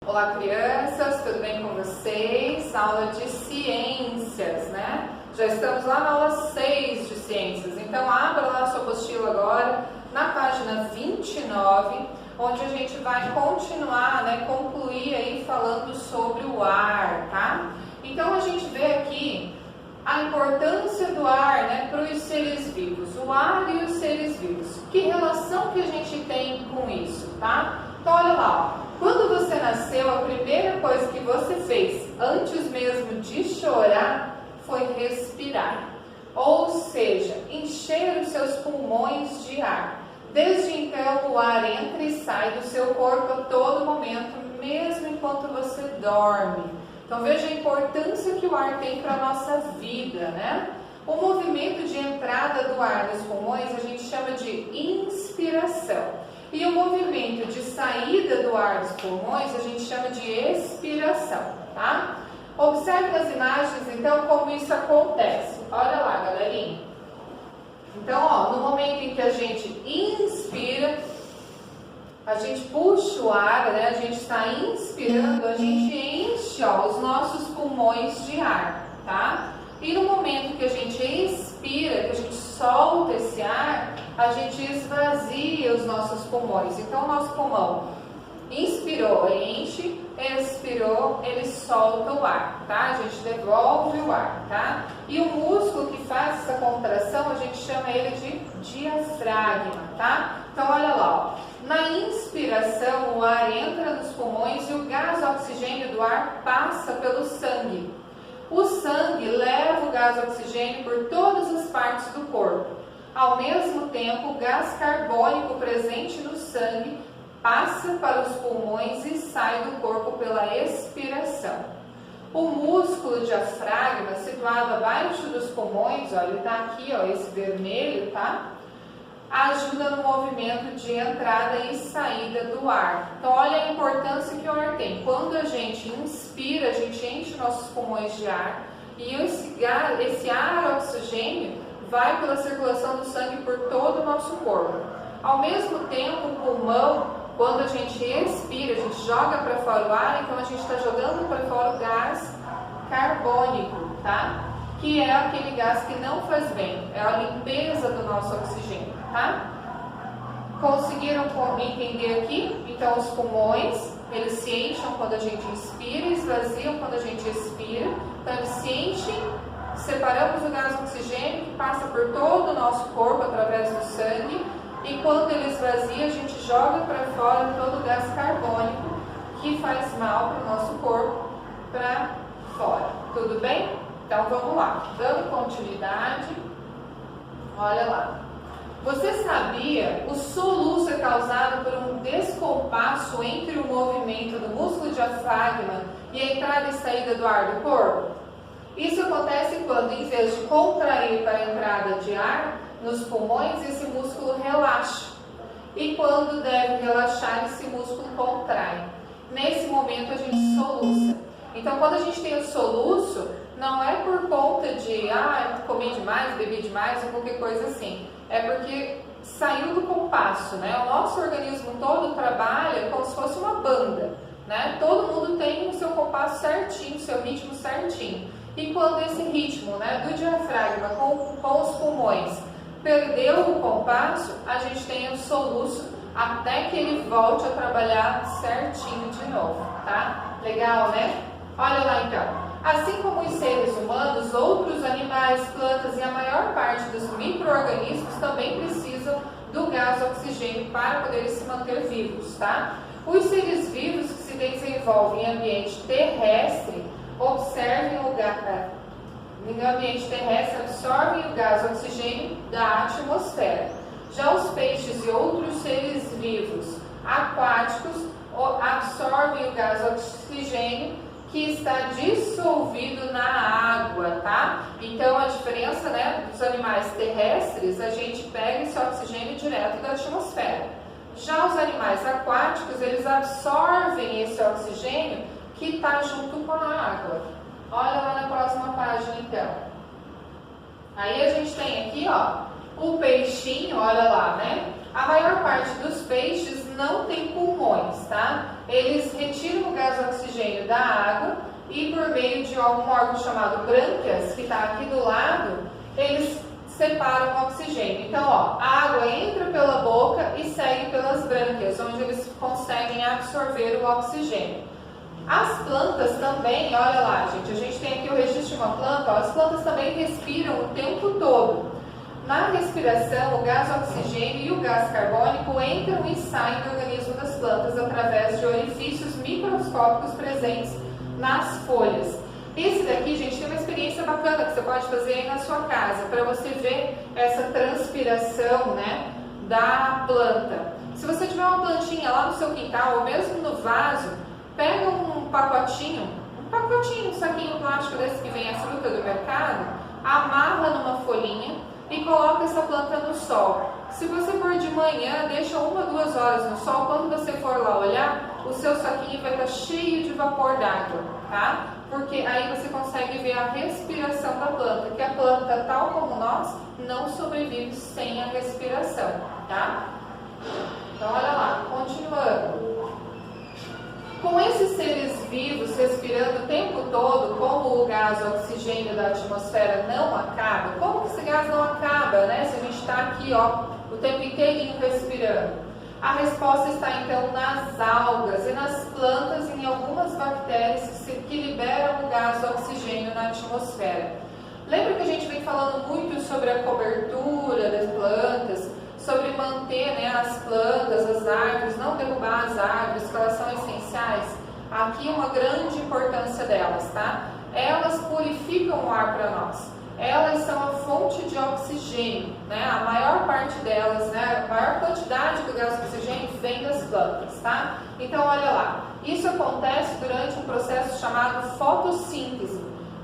Olá, crianças, tudo bem com vocês? Aula de ciências, né? Já estamos lá na aula 6 de ciências, então abra lá a sua apostila agora, na página 29, onde a gente vai continuar, né, concluir aí falando sobre o ar, tá? Então a gente vê aqui a importância do ar, né, para os seres vivos, o ar e os seres vivos. Que relação que a gente tem com isso, tá? Então olha lá, ó. Quando você nasceu, a primeira coisa que você fez, antes mesmo de chorar, foi respirar. Ou seja, encher os seus pulmões de ar. Desde então, o ar entra e sai do seu corpo a todo momento, mesmo enquanto você dorme. Então veja a importância que o ar tem para a nossa vida, né? O movimento de entrada do ar nos pulmões a gente chama de inspiração. E o movimento de saída do ar dos pulmões a gente chama de expiração, tá? Observe nas imagens, então, como isso acontece. Olha lá, galerinha. Então, ó, no momento em que a gente inspira, a gente puxa o ar, né? A gente está inspirando, a gente enche, ó, os nossos pulmões de ar, tá? E no momento que a gente expira, que a gente solta esse ar, a gente esvazia os nossos pulmões. Então, o nosso pulmão inspirou, enche, expirou, ele solta o ar, tá? A gente devolve o ar, tá? E o músculo que faz essa contração, a gente chama ele de diafragma, tá? Então, olha lá, ó. Na inspiração, o ar entra nos pulmões e o gás oxigênio do ar passa pelo sangue. O sangue leva o gás oxigênio por todas as partes do corpo. Ao mesmo tempo, o gás carbônico presente no sangue passa para os pulmões e sai do corpo pela expiração. O músculo diafragma, situado abaixo dos pulmões, olha, ele está aqui, ó, esse vermelho, tá? Ajuda no movimento de entrada e saída do ar. Então, olha a importância que o ar tem. Quando a gente inspira, a gente enche nossos pulmões de ar e esse ar oxigênio vai pela circulação do sangue por todo o nosso corpo. Ao mesmo tempo, o pulmão, quando a gente expira, a gente joga para fora o ar, então a gente está jogando para fora o gás carbônico, tá? Que é aquele gás que não faz bem, é a limpeza do nosso oxigênio, tá? Conseguiram entender aqui? Então, os pulmões, eles se enchem quando a gente inspira, esvaziam quando a gente expira. Então, eles se enchem, separamos o gás oxigênio que passa por todo o nosso corpo através do sangue. E quando ele esvazia, a gente joga para fora todo o gás carbônico que faz mal para o nosso corpo para fora. Tudo bem? Então vamos lá, dando continuidade, olha lá. Você sabia? O soluço é causado por um descompasso entre o movimento do músculo diafragma e a entrada e saída do ar do corpo? Isso acontece quando, em vez de contrair para a entrada de ar nos pulmões, esse músculo relaxa. E quando deve relaxar, esse músculo contrai. Nesse momento a gente soluça. Então, quando a gente tem o soluço, não é por conta de comi demais, bebi demais ou qualquer coisa assim. É porque saiu do compasso, né? O nosso organismo todo trabalha como se fosse uma banda, né? Todo mundo tem o seu compasso certinho, o seu ritmo certinho. E quando esse ritmo, né, do diafragma com os pulmões perdeu o compasso, a gente tem o soluço até que ele volte a trabalhar certinho de novo, tá? Legal, né? Olha lá então. Assim como os seres humanos, outros animais, plantas e a maior parte dos micro-organismos também precisam do gás oxigênio para poderem se manter vivos, tá? Os seres vivos que se desenvolvem em ambiente terrestre observem o gás, no ambiente terrestre absorvem o gás oxigênio da atmosfera. Já os peixes e outros seres vivos aquáticos absorvem o gás oxigênio que está dissolvido na água, tá? Então a diferença, né, dos animais terrestres, a gente pega esse oxigênio direto da atmosfera. Já os animais aquáticos, eles absorvem esse oxigênio que está junto com a água. Olha lá na próxima página então. Aí a gente tem aqui, ó, o peixinho, olha lá, né? A maior parte dos peixes pulmões, tá? Eles retiram o gás oxigênio da água e por meio de um órgão chamado brânquias, que está aqui do lado, eles separam o oxigênio. Então, ó, a água entra pela boca e segue pelas brânquias, onde eles conseguem absorver o oxigênio. As plantas também, olha lá, gente, a gente tem aqui o registro de uma planta, ó, as plantas também respiram o tempo todo. Na respiração, o gás oxigênio e o gás carbônico entram e saem do organismo das plantas através de orifícios microscópicos presentes nas folhas. Esse daqui, gente, tem uma experiência bacana que você pode fazer aí na sua casa, para você ver essa transpiração, né, da planta. Se você tiver uma plantinha lá no seu quintal, ou mesmo no vaso, pega um pacotinho, um saquinho plástico desse que vem a fruta do mercado, amarra numa folhinha e coloca essa planta no sol. Se você for de manhã, deixa 1 ou 2 horas no sol, quando você for lá olhar, o seu saquinho vai estar cheio de vapor d'água, tá? Porque aí você consegue ver a respiração da planta, que a planta, tal como nós, não sobrevive sem a respiração, tá? Então, olha lá, continuando. Com esses seres vivos respirando o tempo todo, como o gás oxigênio da atmosfera não acaba, como que esse gás não acaba, né? Se a gente está aqui, ó, o tempo inteirinho respirando. A resposta está então nas algas e nas plantas e em algumas bactérias que liberam o gás oxigênio na atmosfera. Lembra que a gente vem falando muito sobre a cobertura das plantas, sobre manter, né, as plantas, as árvores, não derrubar as árvores, que elas são essenciais? Aqui uma grande importância delas, tá? Elas purificam o ar para nós. Elas são a fonte de oxigênio, né? A maior parte delas, né? A maior quantidade do gás oxigênio vem das plantas, tá? Então, olha lá. Isso acontece durante um processo chamado fotossíntese.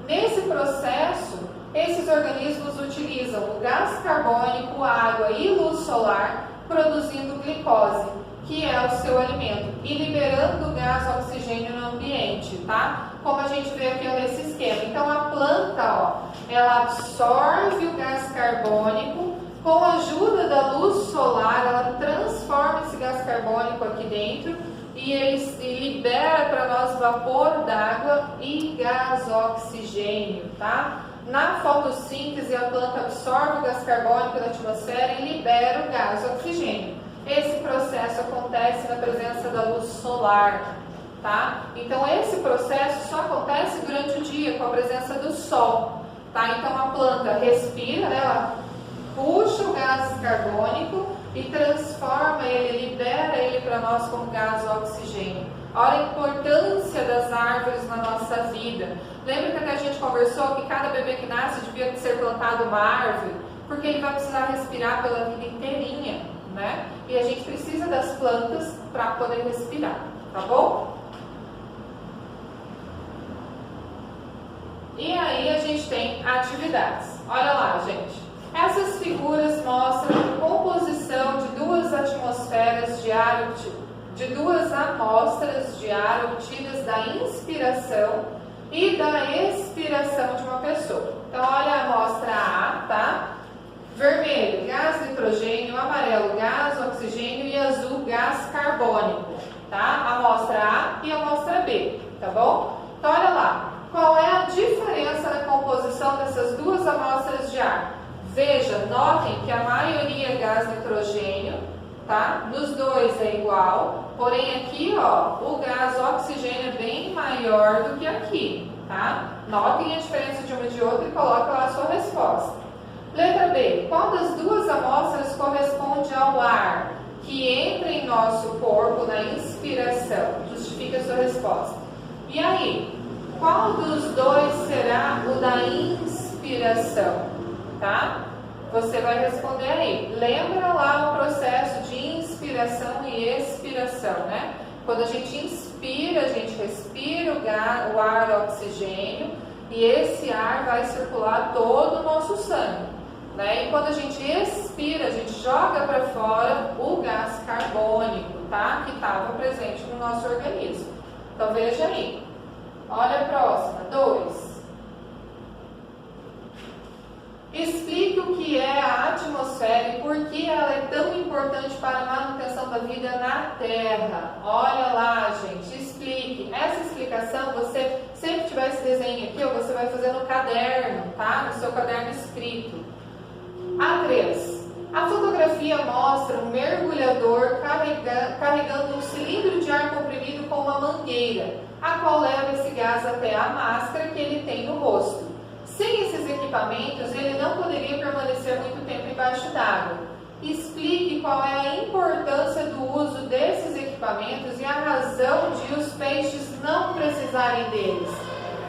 Nesse processo, esses organismos utilizam o gás carbônico, água e luz solar, produzindo glicose, que é o seu alimento, e liberando o gás oxigênio no ambiente, tá? Como a gente vê aqui nesse esquema. Então, a planta, ó, ela absorve o gás carbônico, com a ajuda da luz solar, ela transforma esse gás carbônico aqui dentro e libera para nós vapor d'água e gás oxigênio, tá? Na fotossíntese, a planta absorve o gás carbônico da atmosfera e libera o gás oxigênio. Esse processo acontece na presença da luz solar, tá? Então, esse processo só acontece durante o dia, com a presença do sol, tá? Então, a planta respira, né? Ela puxa o gás carbônico e transforma ele, libera ele para nós como gás oxigênio. Olha a importância das árvores na nossa vida. Lembra que até a gente conversou que cada bebê que nasce devia ser plantado uma árvore? Porque ele vai precisar respirar pela vida inteirinha, né? E a gente precisa das plantas para poder respirar, tá bom? E aí a gente tem atividades. Olha lá, gente. Essas figuras mostram a composição de duas atmosferas de ar, de duas amostras de ar obtidas da inspiração e da expiração de uma pessoa. Então, olha a amostra A, tá? Vermelho, gás nitrogênio, amarelo, gás oxigênio e azul, gás carbônico, tá? Amostra A e amostra B, tá bom? Então, olha lá. Qual é a diferença na composição dessas duas amostras de ar? Veja, notem que a maioria é gás nitrogênio, tá? Nos dois é igual, porém aqui, ó, o gás oxigênio é bem maior do que aqui, tá? Notem a diferença de uma e de outra e coloquem lá a sua resposta. Letra B. Qual das duas amostras corresponde ao ar que entra em nosso corpo na inspiração? Justifique a sua resposta. E aí, qual dos dois será o da inspiração? Tá? Você vai responder aí. Lembra lá o processo de inspiração e expiração, né? Quando a gente inspira, a gente respira o ar oxigênio e esse ar vai circular todo o nosso sangue, né? E quando a gente expira, a gente joga para fora o gás carbônico, tá? Que estava presente no nosso organismo. Então veja aí. Olha a próxima. 2. Explique o que é a atmosfera e por que ela é tão importante para a manutenção da vida na Terra. Olha lá, gente, explique. Essa explicação, você sempre tiver esse desenho aqui, você vai fazer no caderno, tá? No seu caderno escrito. A3. A fotografia mostra um mergulhador carregando um cilindro de ar comprimido com uma mangueira, a qual leva esse gás até a máscara que ele tem no rosto. Sem esses equipamentos, ele não poderia permanecer muito tempo embaixo d'água. Explique qual é a importância do uso desses equipamentos e a razão de os peixes não precisarem deles.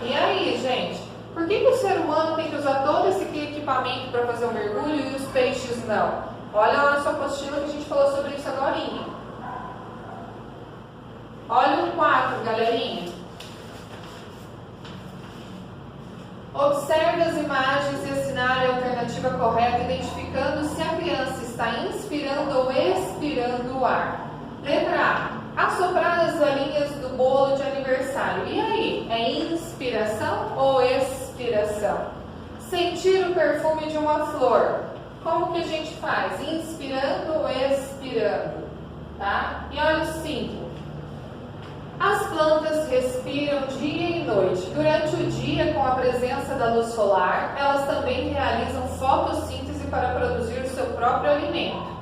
E aí, gente? Por que o ser humano tem que usar todo esse equipamento para fazer o mergulho e os peixes não? Olha lá na sua apostila que a gente falou sobre isso agorinha. Olha o 4, galerinha. Observe as imagens e assinale a alternativa correta, identificando se a criança está inspirando ou expirando o ar. Letra A. Assoprar as galinhas do bolo de aniversário. E aí? É inspiração ou expiração? Sentir o perfume de uma flor. Como que a gente faz? Inspirando ou expirando? Tá? E olha o 5. As plantas respiram dia e noite. Durante o dia, com a presença da luz solar, elas também realizam fotossíntese para produzir o seu próprio alimento.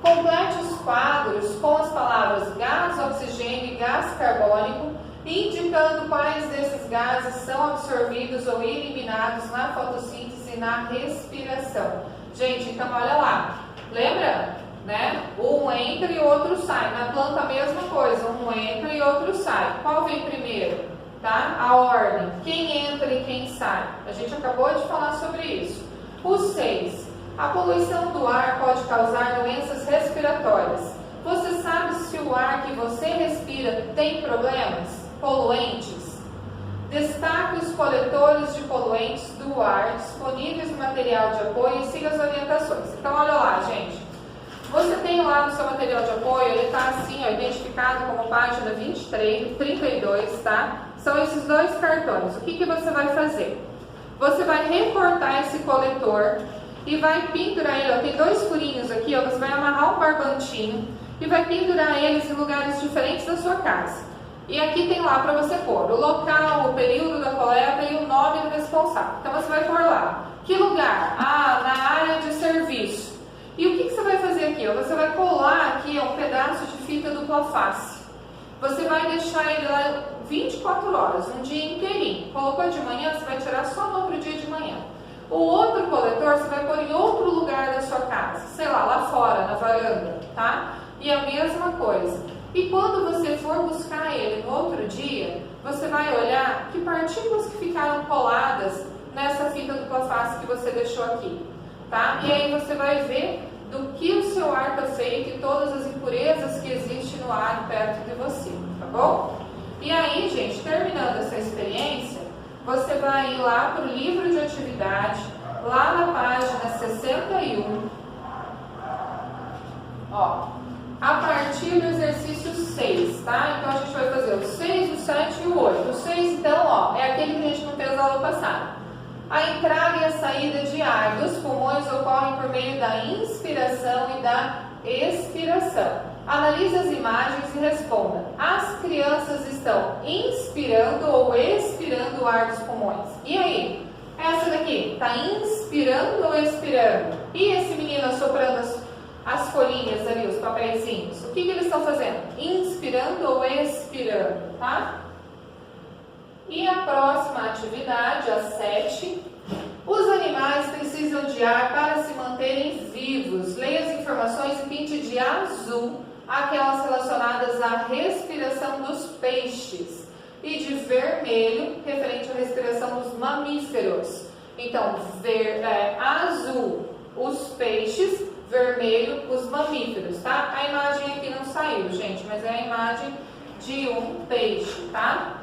Complete os quadros com as palavras gás, oxigênio e gás carbônico, indicando quais desses gases são absorvidos ou eliminados na fotossíntese e na respiração. Gente, então olha lá. Lembra? Né? Um entra e o outro sai. Na planta a mesma coisa, um entra e outro sai. Qual vem primeiro? Tá? A ordem. Quem entra e quem sai. A gente acabou de falar sobre isso. O 6. A poluição do ar pode causar doenças respiratórias. Você sabe se o ar que você respira tem problemas? Poluentes? Destaque os coletores de poluentes do ar disponíveis no material de apoio e siga as orientações. Então, olha lá, gente. Você tem lá no seu material de apoio, ele está assim, ó, identificado como página 23, 32, tá? São esses dois cartões. O que você vai fazer? Você vai recortar esse coletor e vai pendurar ele, ó, tem dois furinhos aqui, ó, você vai amarrar um barbantinho e vai pendurar eles em lugares diferentes da sua casa. E aqui tem lá para você pôr o local, o período da coleta e o nome do responsável. Então você vai pôr lá. Que lugar? Ah, na área de serviço. E o que você vai fazer aqui? Você vai colar aqui um pedaço de fita dupla face. Você vai deixar ele lá 24 horas, um dia inteirinho. Colocou de manhã, você vai tirar só no outro dia de manhã. O outro coletor você vai pôr em outro lugar da sua casa, sei lá fora, na varanda, tá? E a mesma coisa. E quando você for buscar ele no outro dia, você vai olhar que partículas que ficaram coladas nessa fita dupla face que você deixou aqui, tá? E aí você vai ver do que o seu ar está feito e todas as impurezas que existem no ar perto de você, tá bom? E aí, gente, terminando essa experiência, você vai ir lá para o livro de atividade, lá na página 61, ó, a partir do exercício 6, tá? Então a gente vai fazer o 6, o 7 e o 8. O 6, então, ó, é aquele que a gente não fez na aula passada. A entrada e a saída de ar dos pulmões ocorrem por meio da inspiração e da expiração. Analise as imagens e responda. As crianças estão inspirando ou expirando o ar dos pulmões? E aí? Essa daqui, está inspirando ou expirando? E esse menino assoprando as folhinhas ali, os papeizinhos? O que eles estão fazendo? Inspirando ou expirando, tá? E a próxima atividade, a 7. Os animais precisam de ar para se manterem vivos. Leia as informações e pinte de azul aquelas relacionadas à respiração dos peixes. E de vermelho, referente à respiração dos mamíferos. Então, azul, os peixes, vermelho, os mamíferos, tá? A imagem aqui não saiu, gente, mas é a imagem de um peixe, tá?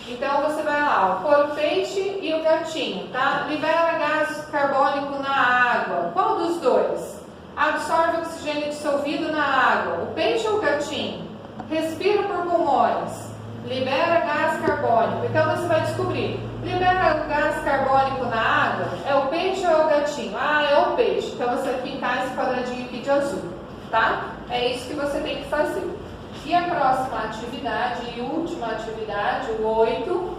Então você vai lá, ó, pôr o peixe e o gatinho, tá? Libera gás carbônico na água. Qual dos dois? Absorve oxigênio dissolvido na água. O peixe ou o gatinho? Respira por pulmões. libera gás carbônico. Então você vai descobrir, libera gás carbônico na água? É o peixe ou é o gatinho? Ah, é o peixe. Então você vai pintar esse quadradinho aqui de azul, tá? É isso que você tem que fazer. E a próxima atividade e última atividade, o 8,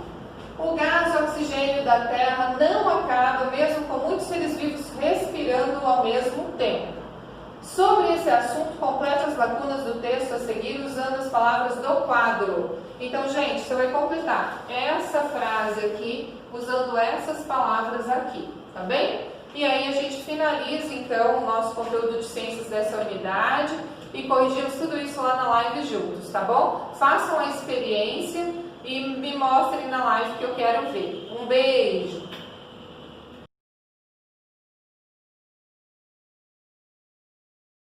o gás oxigênio da Terra não acaba mesmo com muitos seres vivos respirando ao mesmo tempo. Sobre esse assunto, complete as lacunas do texto a seguir usando as palavras do quadro. Então, gente, você vai completar essa frase aqui usando essas palavras aqui, tá bem? E aí a gente finaliza, então, o nosso conteúdo de ciências dessa unidade e corrigimos tudo isso lá na live juntos, tá bom? Façam a experiência e me mostrem na live que eu quero ver. Um beijo!